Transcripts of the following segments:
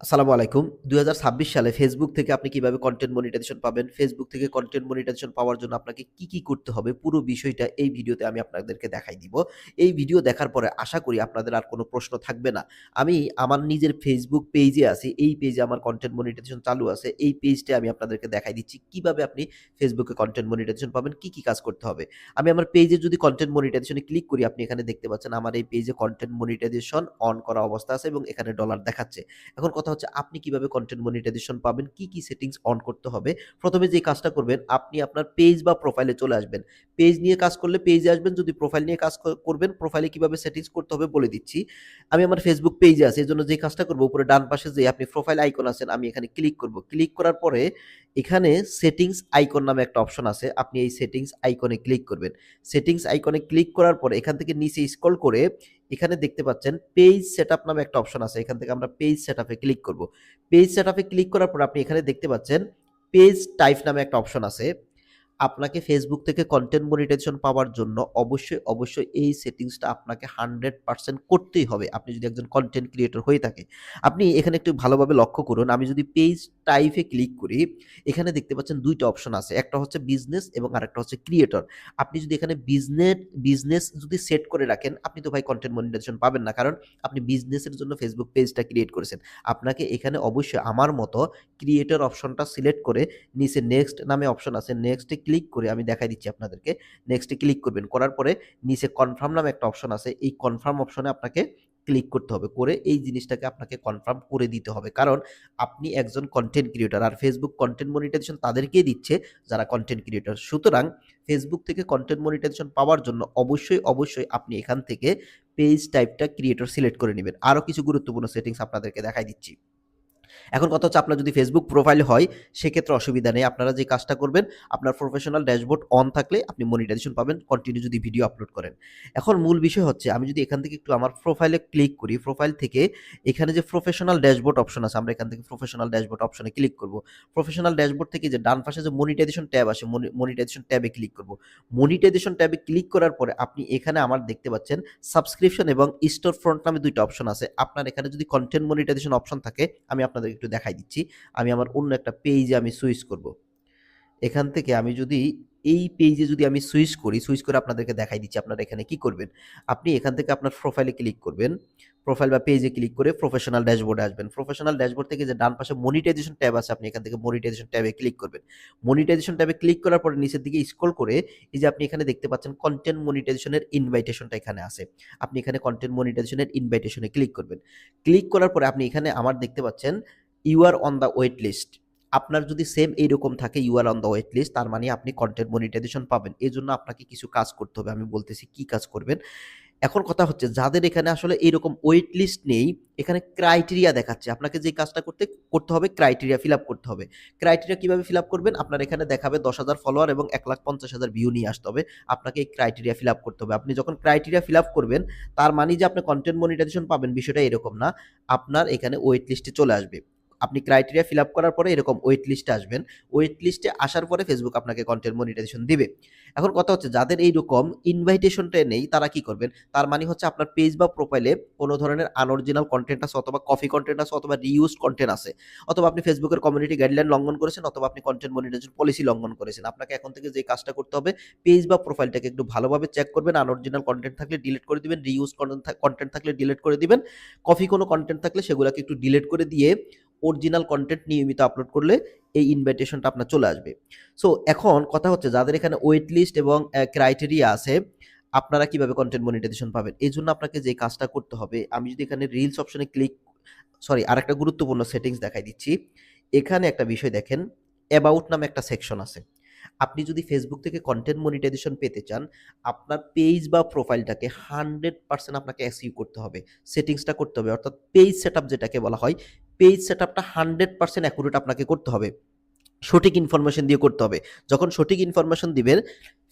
আসসালামু আলাইকুম। ২০২৬ সালে ফেসবুক থেকে আপনি কিভাবে কনটেন্ট মনিটাইজেশন পাবেন? ফেসবুক থেকে কনটেন্ট মনিটাইজেশন পাওয়ার জন্য আপনাকে কি করতে হবে? পুরো বিষয়টা এই ভিডিওতে আমি আপনাদেরকে দেখাই দিব। এই ভিডিও দেখার পরে আশা করি আপনাদের আর কোনো প্রশ্ন থাকবে না। আমি আমার নিজের ফেসবুক পেইজে আছি। এই পেইজে আমার কনটেন্ট মনিটাইজেশন চালু আছে। এই পেইজটা আমি আপনাদেরকে দেখাই দিচ্ছি কিভাবে আপনি ফেসবুকে কনটেন্ট মনিটাইজেশন পাবেন, কি কাজ করতে হবে। আমি আমার পেইজে যদি কনটেন্ট মনিটাইজেশন এ ক্লিক করি, আপনি এখানে দেখতে পাচ্ছেন আমার এই পেইজে কনটেন্ট মনিটাইজেশন অন করা অবস্থা আছে এবং এখানে ডলার দেখাচ্ছে। এখন কথা হচ্ছে আপনি কিভাবে কনটেন্ট মনিটাইজেশন পাবেন, কি সেটিংস অন করতে হবে। প্রথমে যে কাজটা করবেন আপনি আপনার পেজ বা প্রোফাইলে চলে আসবেন। পেজ নিয়ে কাজ করলে পেজে আসবেন, যদি প্রোফাইল নিয়ে কাজ করবেন প্রোফাইলে কিভাবে সেটিংস করতে হবে বলে দিচ্ছি। আমি আমার ফেসবুক পেজে আছি, এজন্য যে কাজটা করব উপরে ডান পাশে যে আপনি প্রোফাইল আইকন আছেন আমি এখানে ক্লিক করব। ক্লিক করার পরে এখানে সেটিংস আইকন নামে একটা অপশন আছে। আপনি এই সেটিংস আইকনে ক্লিক করবেন। সেটিংস আইকনে ক্লিক করার পরে এখান থেকে নিচে স্ক্রল করে এখানে দেখতে পাচ্ছেন পেজ সেটআপ নামে একটা অপশন আছে। এখান থেকে আমরা পেজ সেটআপে ক্লিক করব। পেজ সেটআপে ক্লিক করার পর আপনি এখানে দেখতে পাচ্ছেন পেজ টাইপ নামে একটা অপশন আছে। আপনাকে ফেসবুক থেকে কনটেন্ট মনিটাইজেশন পাওয়ার জন্য অবশ্যই এই সেটিংসটা আপনাকে 100% করতেই হবে। আপনি যদি একজন কনটেন্ট ক্রিয়েটর হয়ে থাকে। আপনি এখানে একটু ভালোভাবে লক্ষ্য করুন। আমি যদি পেজ টাইপে ক্লিক করি, এখানে দেখতে পাচ্ছেন ২ টা অপশন আছে। একটা হচ্ছে বিজনেস এবং আরেকটা হচ্ছে ক্রিয়েটর। আপনি যদি এখানে বিজনেস যদি সেট করে রাখেন, আপনি তো ভাই কনটেন্ট মনিটাইজেশন পাবেন না। কারণ আপনি বিজনেসের জন্য ফেসবুক পেজটা ক্রিয়েট করেছেন। আপনাকে এখানে অবশ্যই আমার মতো ক্রিয়েটর অপশনটা সিলেক্ট করে নিচে নেক্সট নামে অপশন আছে। নেক্সট এ ক্লিক করে আমি দেখাই দিচ্ছি আপনাদেরকে। নেক্সট এ ক্লিক করবেন। করার পরে নিচে কনফার্ম নামে একটা অপশন আছে। এই কনফার্ম অপশনে আপনাকে ক্লিক করতে হবে। করে এই জিনিসটাকে আপনাকে কনফার্ম করে দিতে হবে। কারণ আপনি একজন কনটেন্ট ক্রিয়েটর। আর ফেসবুক কনটেন্ট মনিটাইজেশন তাদেরকেই দিচ্ছে যারা কনটেন্ট ক্রিয়েটর। সুতরাং ফেসবুক থেকে কনটেন্ট মনিটাইজেশন পাওয়ার জন্য অবশ্যই আপনি এখান থেকে পেজ টাইপটা ক্রিয়েটর সিলেক্ট করে নিবেন। আরো কিছু গুরুত্বপূর্ণ সেটিংস আপনাদেরকে দেখাই দিচ্ছি। এখন কথা হচ্ছে আপনার যদি ফেসবুক প্রোফাইল হয় সেক্ষেত্রে অসুবিধা নেই। আপনারা যে কাজটা করবেন আপনার প্রফেশনাল ড্যাশবোর্ড অন থাকলে আপনি মনিটাইজেশন পাবেন কন্টিনিউ যদি ভিডিও আপলোড করেন। এখন মূল বিষয় হচ্ছে আমি যদি এখান থেকে একটু আমার প্রোফাইলে ক্লিক করি, প্রোফাইল থেকে এখানে যে প্রফেশনাল ড্যাশবোর্ড অপশন আছে আমরা এখান থেকে প্রফেশনাল ড্যাশবোর্ড অপশনে ক্লিক করব। প্রফেশনাল ড্যাশবোর্ড থেকে যে ডান পাশে যে মনিটাইজেশন ট্যাব আসে মনিটাইজেশন ট্যাবে ক্লিক করব। মনিটাইজেশন ট্যাবে ক্লিক করার পরে আপনি এখানে আমার দেখতে পাচ্ছেন সাবস্ক্রিপশন এবং স্টোর ফ্রন্ট নামে ২ টা অপশন আছে। আপনার এখানে যদি কনটেন্ট মনিটাইজেশন অপশন থাকে আমি আপনাদের একটু দেখাই দিচ্ছি। আমি আমার অন্য একটা পেইজে আমি সুইচ করব। এখান থেকে আমি যদি এই পেইজে যদি আমি সুইচ করি, সুইচ করে আপনাদেরকে দেখাই দিচ্ছি আপনারা এখানে কি করবেন। আপনি এখান থেকে আপনার প্রোফাইলে ক্লিক করবেন। প্রোফাইল বা পেইজে ক্লিক করে প্রফেশনাল ড্যাশবোর্ডে আসবেন। প্রফেশনাল ড্যাশবোর্ড থেকে যে ডান পাশে মনিটাইজেশন ট্যাব আছে আপনি এখান থেকে মনিটাইজেশন ট্যাবে ক্লিক করবেন। মনিটাইজেশন ট্যাবে ক্লিক করার পরে নিচের দিকে স্ক্রল করে এই যে আপনি এখানে দেখতে পাচ্ছেন কনটেন্ট মনিটাইজেশনের ইনভাইটেশনটা এখানে আছে। আপনি এখানে কনটেন্ট মনিটাইজেশনের ইনভাইটেশনে ক্লিক করবেন। ক্লিক করার পরে আপনি এখানে আমার দেখতে পাচ্ছেন you are on the wait list. আপনার যদি সেম এইরকম থাকে you are on the wait list তার মানে আপনি কনটেন্ট মনিটাইজেশন পাবেন। এজন্য আপনাকে কিছু কাজ করতে হবে। আমি বলতেছি কি কাজ করবেন। এখন কথা হচ্ছে যাদের এখানে আসলে এইরকম ওয়েট লিস্ট নেই, এখানে ক্রাইটেরিয়া দেখাচ্ছে। আপনাকে যে কাজটা করতে হবে ক্রাইটেরিয়া ফিল আপ করতে হবে। ক্রাইটেরিয়া কিভাবে ফিল আপ করবেন? আপনার এখানে দেখাবে ১০,০০০ ফলোয়ার এবং ১,৫০,০০০ ভিউ নিয়ে আসতে হবে। আপনাকে এই ক্রাইটেরিয়া ফিল আপ করতে হবে। আপনি যখন ক্রাইটেরিয়া ফিল আপ করবেন, তার মানে যে আপনি কনটেন্ট মনিটাইজেশন পাবেন বিষয়টা এরকম না। আপনার এখানে ওয়েট লিস্টে চলে আসবে। আপনি ক্রাইটেরিয়া ফিল আপ করার পরে এরকম ওয়েট লিস্টে আসবেন। ওয়েট লিস্টে আসার পরে ফেসবুক আপনাকে কনটেন্ট মনিটাইজেশন দিবে। এখন কথা হচ্ছে যাদের এইরকম ইনভাইটেশনটা নেই তারা কি করবেন? তার মানে হচ্ছে আপনার পেজ বা প্রোফাইলে কোনো ধরনের আনঅরিজিনাল কনটেন্ট আছে অথবা কপি কনটেন্ট আছে অথবা রিইউজড কনটেন্ট আছে। অথবা আপনি ফেসবুকের কমিউনিটি গাইডলাইন লঙ্ঘন করেছেন অথবা আপনি কনটেন্ট মনিটাইজেশন পলিসি লঙ্ঘন করেছেন। আপনাকে এখন থেকে যে কাজটা করতে হবে পেজ বা প্রোফাইলটাকে একটু ভালোভাবে চেক করবেন। আনঅরিজিনাল কনটেন্ট থাকলে ডিলিট করে দিবেন, রিইউজড কনটেন্ট থাকলে ডিলিট করে দিবেন। কপি কোনো কনটেন্ট থাকলে সেগুলাকে একটু ডিলিট করে দিয়ে অরিজিনাল কনটেন্ট নিয়মিত আপলোড করলে এই ইনভাইটেশনটা আপনার চলে আসবে। সো এখন কথা হচ্ছে যাদের এখানে ওয়েট লিস্ট এবং ক্রাইটেরিয়া আছে, আপনারা কিভাবে কনটেন্ট মনিটাইজেশন পাবেন? এজন্য আপনাকে যে কাজটা করতে হবে, আমি যদি এখানে রিলস অপশনে আরেকটা গুরুত্বপূর্ণ সেটিংস দেখাই দিচ্ছি। এখানে একটা বিষয় দেখেন, অ্যাবাউট নামে একটা সেকশন আছে। আপনি যদি ফেসবুক থেকে কনটেন্ট মনিটাইজেশন পেতে চান, আপনার পেজ বা প্রোফাইলটাকে 100% আপনাকে এসইও করতে হবে। সেটিংসটা করতে হবে। অর্থাৎ পেজ সেটআপ যেটাকে বলা হয়, পেজ সেটআপটা 100% অ্যাকুরেট আপনাকে করতে হবে। সঠিক ইনফরমেশন দিয়ে করতে হবে। যখন সঠিক ইনফরমেশন দিবেন,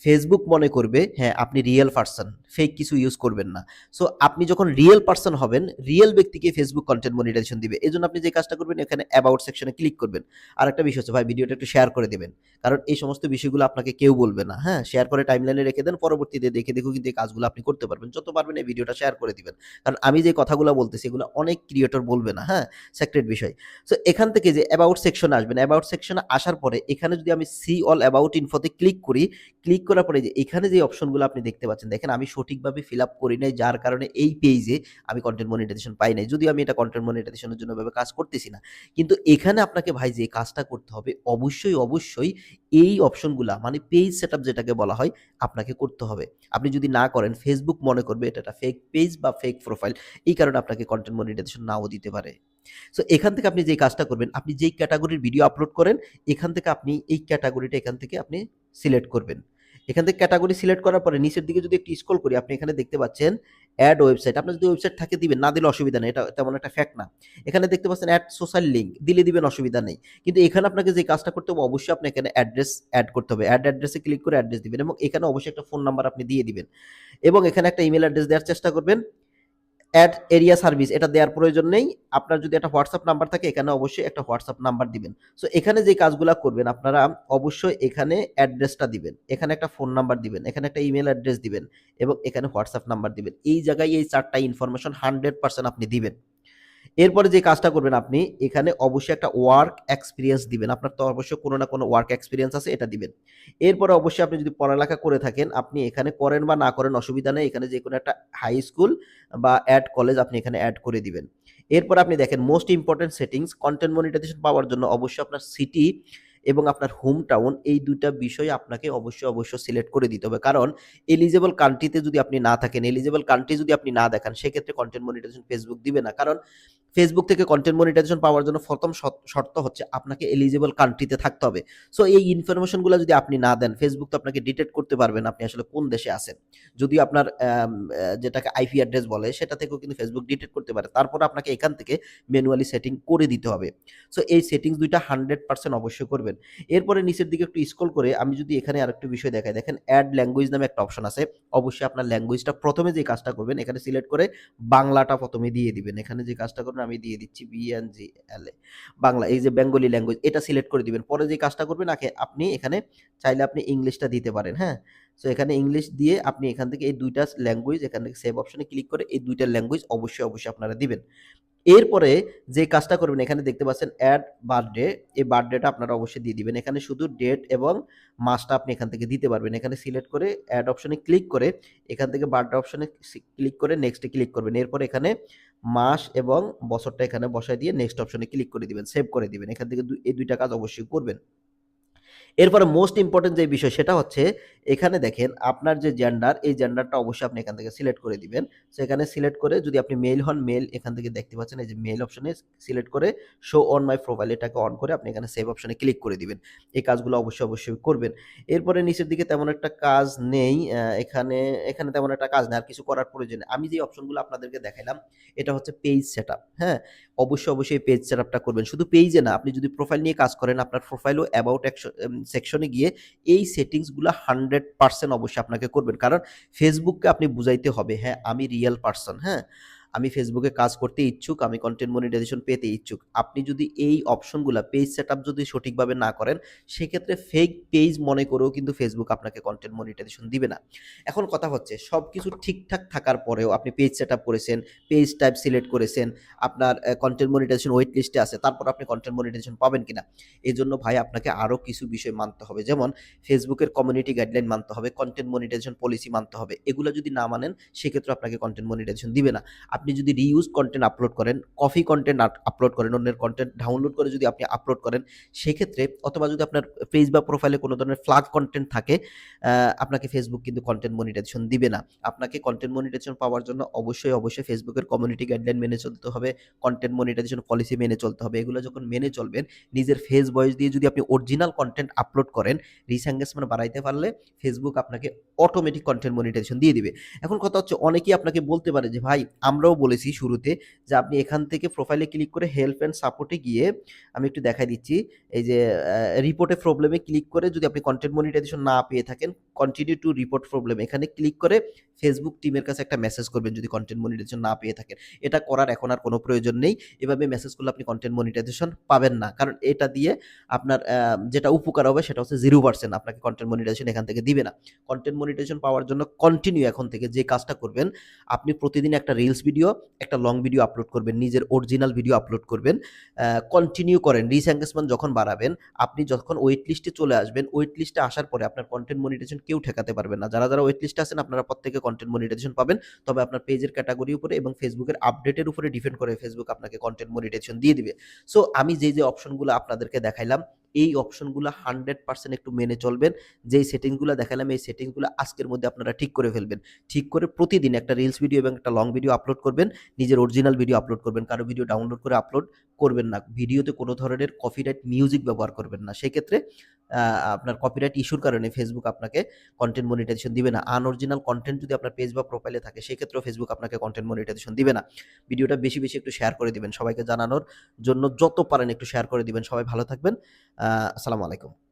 ফেসবুক মনে করবে হ্যাঁ আপনি রিয়েল পারসন, ফেক কিছু ইউজ করবেন না। সো আপনি যখন রিয়েল পারসন হবেন, রিয়েল ব্যক্তিকে ফেসবুক কন্টেন্ট মনিটাইজেশন দিবে। এজন্য আপনি যে কাজটা করবেন এখানে অ্যাবাউট সেকশনে ক্লিক করবেন। আরেকটা বিষয় হচ্ছে ভাই ভিডিওটা একটু শেয়ার করে দিবেন। কারণ এই সমস্ত বিষয়গুলো আপনাকে কেউ বলবে না। হ্যাঁ? শেয়ার করে টাইমলাইনে রেখে দেন। পরবর্তীতে দেখে কিন্তু এই কাজগুলো আপনি করতে পারবেন। যত পারবেন এই ভিডিওটা শেয়ার করে দিবেন। কারণ আমি যে কথাগুলো বলতেছি এগুলো অনেক ক্রিয়েটর বলবে না। হ্যাঁ? সিক্রেট বিষয়। সো এখান থেকে যে অ্যাবাউট সেকশনে আসবেন। অ্যাবাউট সেকশনে আসার পরে এখানে যদি আমি সি অল অ্যাবাউট ইনফোতে ক্লিক করি, ক্লিক করার পরে যে এখানে যে অপশনগুলো আপনি দেখতে পাচ্ছেন, দেখেন আমি সঠিকভাবে ফিল আপ করি নাই যার কারণে এই পেইজে আমি কন্টেন্ট মনিটাইজেশন পাই নাই। যদিও আমি এটা কন্টেন্ট মনিটাইজেশনের জন্য এভাবে কাজ করতেছি না। কিন্তু এখানে আপনাকে ভাই যে কাজটা করতে হবে অবশ্যই এই অপশনগুলা মানে পেইজ সেটআপ যেটাকে বলা হয় আপনাকে করতে হবে। আপনি যদি না করেন ফেসবুক মনে করবে এটা একটা ফেক পেইজ বা ফেক প্রোফাইল। এই কারণে আপনাকে কন্টেন্ট মনিটাইজেশন নাও দিতে পারে। সো এখান থেকে আপনি যেই কাজটা করবেন, আপনি যেই ক্যাটাগরির ভিডিও আপলোড করেন, এখান থেকে আপনি এই ক্যাটাগরিটা এখান থেকে আপনি সিলেক্ট করবেন। এখান থেকে ক্যাটাগরি সিলেক্ট করার পরে নিচের দিকে যদি একটু স্ক্রল করি, আপনি এখানে দেখতে পাচ্ছেন অ্যাড ওয়েবসাইট। আপনার যদি ওয়েবসাইট থাকে দিবেন, না দিলে অসুবিধা নেই। এটা তেমন একটা ফ্যাক্ট না। এখানে দেখতে পাচ্ছেন অ্যাড সোশ্যাল লিঙ্ক, দিলে দিবেন অসুবিধা নেই। কিন্তু এখানে আপনাকে যে কাজটা করতে হবে অবশ্যই আপনি এখানে অ্যাড্রেস এড করতে হবে। অ্যাড অ্যাড্রেসে ক্লিক করে অ্যাড্রেস দিবেন এবং এখানে অবশ্যই একটা ফোন নাম্বার আপনি দিয়ে দিবেন। এবং এখানে একটা ইমেইল অ্যাড্রেস দেওয়ার চেষ্টা করবেন। অ্যাড এরিয়া সার্ভিস এটা দেওয়ার প্রয়োজন নেই। আপনার যদি একটা হোয়াটসঅ্যাপ নাম্বার থাকে এখানে অবশ্যই একটা হোয়াটসঅ্যাপ নাম্বার দিবেন। সো এখানে যে কাজগুলা করবেন আপনারা অবশ্যই এখানে অ্যাড্রেসটা দিবেন। এখানে একটা ফোন নাম্বার দিবেন, এখানে একটা ইমেইল অ্যাড্রেস দিবেন এবং এখানে হোয়াটসঅ্যাপ নাম্বার দিবেন। এই জায়গায় এই ৪ টা ইনফরমেশন 100% আপনি দিবেন। এরপরে যে কাজটা করবেন আপনি এখানে অবশ্যই একটা ওয়ার্ক এক্সপেরিয়েন্স দিবেন। আপনার তো অবশ্যই কোনো না কোনো ওয়ার্ক এক্সপেরিয়েন্স আছে এটা দিবেন। এরপরে অবশ্যই আপনি যদি পড়ালেখা করে থাকেন আপনি এখানে করেন বা না করেন অসুবিধা নেই। এখানে যেকোনো একটা হাই স্কুল বা এড কলেজ আপনি এখানে এড করে দিবেন। এরপরে আপনি দেখেন most important settings content monetization পাওয়ার জন্য অবশ্যই আপনার সিটি এবং আপনার হোম টাউন এই ২ টা বিষয় আপনাকে অবশ্যই সিলেক্ট করে দিতে হবে। কারণ এলিজিবল কান্ট্রিতে যদি আপনি না থাকেন, এলিজিবল কান্ট্রি যদি আপনি না দেখান সেক্ষেত্রে কনটেন্ট মনিটাইজেশন ফেসবুক দিবে না। কারণ ফেসবুক থেকে কন্টেন্ট মনিটাইজেশন পাওয়ার জন্য প্রথম শর্ত হচ্ছে আপনাকে এলিজিবল কান্ট্রিতে থাকতে হবে। সো এই ইনফরমেশনগুলো যদি আপনি না দেন ফেসবুক তো আপনাকে ডিটেক্ট করতে পারবে না আপনি আসলে কোন দেশে আছেন। যদিও আপনার যেটাকে আইপি অ্যাড্রেস বলে সেটা থেকেও কিন্তু ফেসবুক ডিটেক্ট করতে পারে। তারপরে আপনাকে এখান থেকে ম্যানুয়ালি সেটিং করে দিতে হবে। সো এই সেটিংস ২ টা 100% অবশ্যই করবেন। এরপরে নিচের দিকে একটু স্ক্রল করে আমি যদি এখানে আরেকটু বিষয় দেখাই, দেখেন অ্যাড ল্যাঙ্গুয়েজ নামে একটা অপশন আছে। অবশ্যই আপনার ল্যাঙ্গুয়েজটা প্রথমে যে কাজটা করবেন এখানে সিলেক্ট করে বাংলাটা প্রথমে দিয়ে দিবেন। এখানে যে কাজটা করবেন আমি দিয়ে দিচ্ছি বিএনজিএলএ বাংলা, এই যে বেঙ্গলি ল্যাঙ্গুয়েজ এটা সিলেক্ট করে দিবেন। পরে যে কাজটা করবেন আপনি এখানে চাইলে আপনি ইংলিশটা দিতে পারেন, হ্যাঁ? সো এখানে ইংলিশ দিয়ে আপনি এখান থেকে এই ২ টা ল্যাঙ্গুয়েজ এখান থেকে সেভ অপশনে ক্লিক করে এই ২ টা ল্যাঙ্গুয়েজ অবশ্যই আপনারা দিবেন। এরপরে যে কাজটা করবেন এখানে দেখতে পাচ্ছেন অ্যাড বার্থডে, এই বার্থডেটা আপনারা অবশ্যই দিয়ে দিবেন। এখানে শুধু ডেট এবং মাসটা আপনি এখান থেকে দিতে পারবেন। এখানে সিলেক্ট করে অ্যাড অপশনে ক্লিক করে এখান থেকে বার্থডে অপশনে ক্লিক করে নেক্সটে ক্লিক করবেন। এরপরে এখানে মাস এবং বছরটা এখানে বসায় দিয়ে নেক্সট অপশনে ক্লিক করে দিবেন, সেভ করে দিবেন। এখান থেকে এই ২ টা কাজ অবশ্যই করবেন। এরপরে মোস্ট ইম্পোর্টেন্ট যে বিষয় সেটা হচ্ছে এখানে দেখেন আপনার যে জেন্ডার এই জেন্ডারটা অবশ্যই আপনি এখান থেকে সিলেক্ট করে দিবেন। সো এখানে সিলেক্ট করে যদি আপনি মেল হন মেল এখান থেকে দেখতে পাচ্ছেন এই যে মেল অপশনে সিলেক্ট করে শো অন মাই প্রোফাইল এটাকে অন করে আপনি এখানে সেভ অপশনে ক্লিক করে দিবেন। এই কাজগুলো অবশ্যই করবেন। এরপরে নিচের দিকে তেমন একটা কাজ নেই। এখানে তেমন একটা কাজ নেই। আর কিছু করার প্রয়োজন নেই। আমি যে অপশনগুলো আপনাদেরকে দেখাইলাম এটা হচ্ছে পেজ সেটআপ, হ্যাঁ? অবশ্যই পেজ সেটআপটা করবেন। শুধু পেইজে না, আপনি যদি প্রোফাইল নিয়ে কাজ করেন আপনার প্রোফাইলও অ্যাবাউট সেকশনে গিয়ে এই সেটিংসগুলো 100% অবশ্যই আপনাকে করবেন। কারণ ফেসবুককে আপনি বুঝাইতে হবে, হ্যাঁ, আমি রিয়াল পারসন, হ্যাঁ? আমি ফেসবুকে কাজ করতে ইচ্ছুক, আমি কনটেন্ট মনিটাইজেশন পেতে ইচ্ছুক। আপনি যদি এই অপশনগুলা পেজ সেটআপ যদি সঠিকভাবে না করেন, সেক্ষেত্রে ফেক পেজ মনে করেও কিন্তু ফেসবুক আপনাকে কনটেন্ট মনিটাইজেশন দিবে না। এখন কথা হচ্ছে সবকিছু ঠিকঠাক থাকার পরেও আপনি পেজ সেটআপ করেছেন, পেজ টাইপ সিলেক্ট করেছেন, আপনার কনটেন্ট মনিটাইজেশন ওয়েট লিস্টে আছে, তারপর আপনি কনটেন্ট মনিটাইজেশন পাবেন কিনা? এজন্য ভাই আপনাকে আরো কিছু বিষয় মানতে হবে। যেমন ফেসবুকের কমিউনিটি গাইডলাইন মানতে হবে, কনটেন্ট মনিটাইজেশন পলিসি মানতে হবে। এগুলা যদি না মানেন সেক্ষেত্রে আপনাকে কনটেন্ট মনিটাইজেশন দিবে না। আপনি যদি রিইউজ কনটেন্ট আপলোড করেন, কপি কনটেন্ট আপলোড করেন, অন্যের কনটেন্ট ডাউনলোড করে যদি আপনি আপলোড করেন, সেক্ষেত্রে অথবা যদি আপনার পেজ বা প্রোফাইলে কোনো ধরনের ফ্ল্যাগ কনটেন্ট থাকে, আপনাকে ফেসবুক কিন্তু কনটেন্ট মনিটাইজেশন দিবে না। আপনাকে কনটেন্ট মনিটাইজেশন পাওয়ার জন্য অবশ্যই ফেসবুকের কমিউনিটি গাইডলাইন মেনে চলতে হবে, কনটেন্ট মনিটাইজেশন পলিসি মেনে চলতে হবে। এগুলো যখন মেনে চলবেন, নিজের ফেস ভয়েস দিয়ে যদি আপনি অরিজিনাল কনটেন্ট আপলোড করেন, রিচ এনগেজমেন্ট বাড়াইতে পারলে ফেসবুক আপনাকে অটোমেটিক কনটেন্ট মনিটাইজেশন দিয়ে দিবে। এখন কথা হচ্ছে অনেকেই আপনাকে বলতে পারে যে ভাই আমরাও আবারও বলেছি শুরুতে যে আপনি এখান থেকে প্রোফাইলে ক্লিক করে হেল্প অ্যান্ড সাপোর্টে গিয়ে আমি একটু দেখাই দিচ্ছি। এই যে রিপোর্টে প্রবলেমে ক্লিক করে যদি আপনি কনটেন্ট মনিটাইজেশন না পেয়ে থাকেন, কন্টিনিউ টু রিপোর্ট প্রবলেম এখানে ক্লিক করে ফেসবুক টিমের কাছে একটা মেসেজ করবেন যদি কনটেন্ট মনিটাইজেশন না পেয়ে থাকেন। এটা করার এখন আর কোনো প্রয়োজন নেই। এভাবে মেসেজ করলে আপনি কনটেন্ট মনিটাইজেশন পাবেন না। কারণ এটা দিয়ে আপনার যেটা উপকার হবে সেটা হচ্ছে 0% আপনাকে কনটেন্ট মনিটাইজেশন এখান থেকে দিবে না। কনটেন্ট মনিটাইজেশন পাওয়ার জন্য কন্টিনিউ এখন থেকে যে কাজটা করবেন, আপনি প্রতিদিন একটা রিলস ভিডিও, একটা লং ভিডিও আপলোড করবেন, নিজের অরিজিনাল ভিডিও আপলোড করবেন। কন্টিনিউ করেন। রিচ এনগেজমেন্ট যখন বাড়াবেন, আপনি যখন ওয়েট লিস্টে চলে আসবেন, ওয়েট লিস্টে আসার পরে আপনার কনটেন্ট মনিটাইজেশন কেউ ঠেকাতে পারবে না। যারা ওয়েট লিস্টে আছেন আপনারা প্রত্যেকে কনটেন্ট মনিটাইজেশন পাবেন। তবে আপনার পেজের ক্যাটাগরির উপরে এবং ফেসবুকের আপডেটের উপরে ডিপেন্ড করে ফেসবুক আপনাকে কনটেন্ট মনিটাইজেশন দিয়ে দিবে। সো আমি যে অপশনগুলো আপনাদেরকে দেখাইলাম, এই অপশনগুলো 100% একটু মেনে চলবেন। যেই সেটিংসগুলো দেখালাম এই সেটিংসগুলো আজকের মধ্যে আপনারা ঠিক করে ফেলবেন। ঠিক করে প্রতিদিন একটা রিলস ভিডিও এবং একটা লং ভিডিও আপলোড করবেন। নিজের অরিজিনাল ভিডিও আপলোড করবেন। কারো ভিডিও ডাউনলোড করে আপলোড করবেন না। ভিডিওতে কোনো ধরনের কপিরাইট মিউজিক ব্যবহার করবেন না। সেক্ষেত্রে আপনার কপিরাইট ইস্যুর কারণে ফেসবুক আপনাকে কনটেন্ট মনিটাইজেশন দিবে না। আনঅরিজিনাল কনটেন্ট যদি আপনার পেজ বা প্রোফাইলে থাকে সেক্ষেত্রেও ফেসবুক আপনাকে কনটেন্ট মনিটাইজেশন দিবে না। ভিডিওটা বেশি একটু শেয়ার করে দিবেন। সবাইকে জানানোর জন্য যত পারেন একটু শেয়ার করে দিবেন। সবাই ভালো থাকবেন। আসসালামু আলাইকুম।